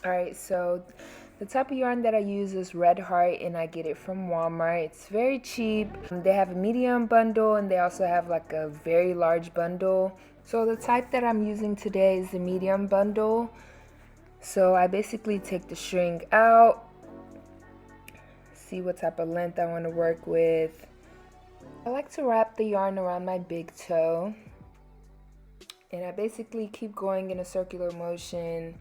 Alright, so the type of yarn that I use is Red Heart, and I get it from Walmart. It's very cheap. They have a medium bundle, and they also have like a very large bundle. So the type that I'm using today is the medium bundle. So I basically take the string out, see what type of length I want to work with. I like to wrap the yarn around my big toe, and I basically keep going in a circular motion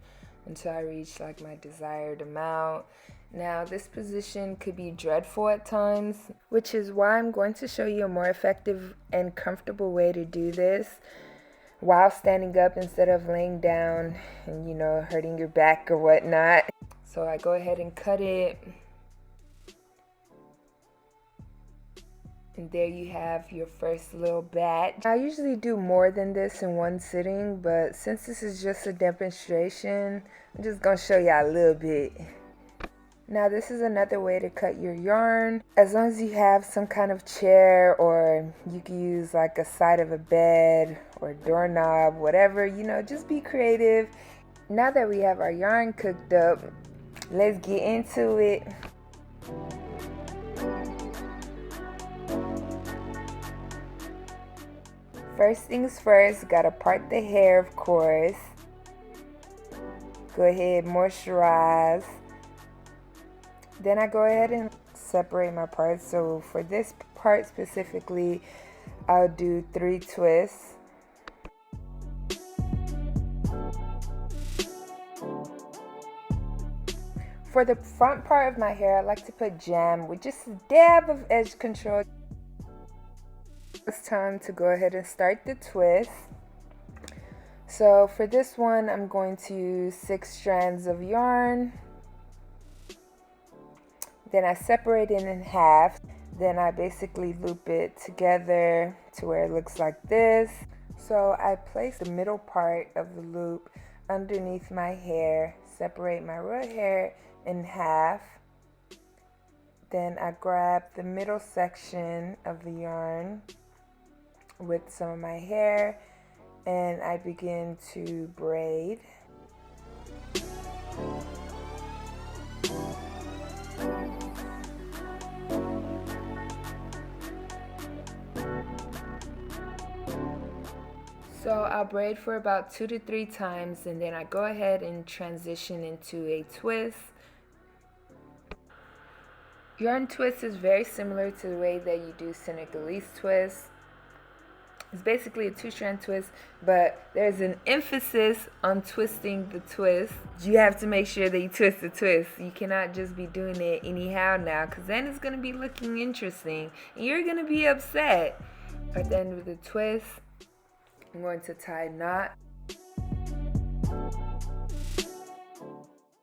until I reach like my desired amount. Now this position could be dreadful at times, which is why I'm going to show you a more effective and comfortable way to do this while standing up instead of laying down and, you know, hurting your back or whatnot. So I go ahead and cut it. And there you have your first little batch. I usually do more than this in one sitting, but since this is just a demonstration, I'm just gonna show you a little bit. Now this is another way to cut your yarn. As long as you have some kind of chair, or you can use like a side of a bed or a doorknob, whatever, you know, just be creative. Now that we have our yarn cooked up, let's get into it. First things first, gotta part the hair, of course. Go ahead, moisturize. Then I go ahead and separate my parts. So for this part specifically, I'll do 3 twists. For the front part of my hair, I like to put jam with just a dab of edge control. It's time to go ahead and start the twist. So for this one, I'm going to use 6 strands of yarn. Then I separate it in half. Then I basically loop it together to where it looks like this. So I place the middle part of the loop underneath my hair, separate my real hair in half. Then I grab the middle section of the yarn with some of my hair, and I begin to braid. So I'll braid for about 2 to 3 times, and then I go ahead and transition into a twist. Yarn twist is very similar to the way that you do Senegalese twist. It's basically a 2-strand twist, but there's an emphasis on twisting the twist. You have to make sure that you twist the twist. You cannot just be doing it anyhow now, because then it's going to be looking interesting and you're going to be upset. At the end of the twist, I'm going to tie a knot.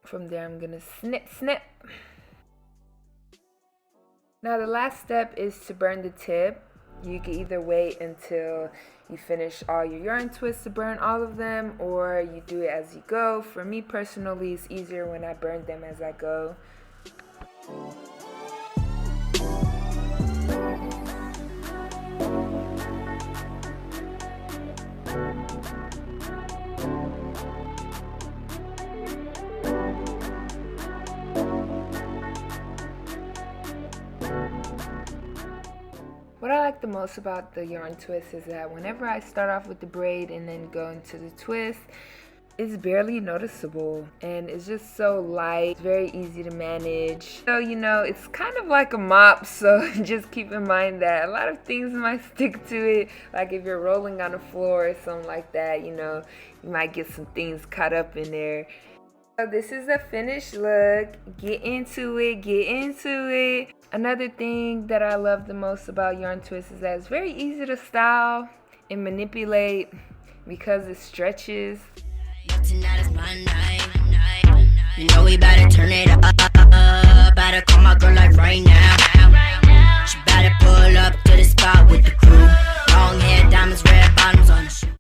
From there, I'm going to snip, snip. Now the last step is to burn the tip. You can either wait until you finish all your yarn twists to burn all of them, or you do it as you go. For me personally, it's easier when I burn them as I go. What I like the most about the yarn twist is that whenever I start off with the braid and then go into the twist, it's barely noticeable and it's just so light. It's very easy to manage. So, you know, it's kind of like a mop, so just keep in mind that a lot of things might stick to it. Like if you're rolling on the floor or something like that, you know, you might get some things caught up in there. So this is the finished look. Get into it, get into it. Another thing that I love the most about yarn twist is that it's very easy to style and manipulate because it stretches. Tonight is my night. You know we better turn it up. Better call my girl like right now.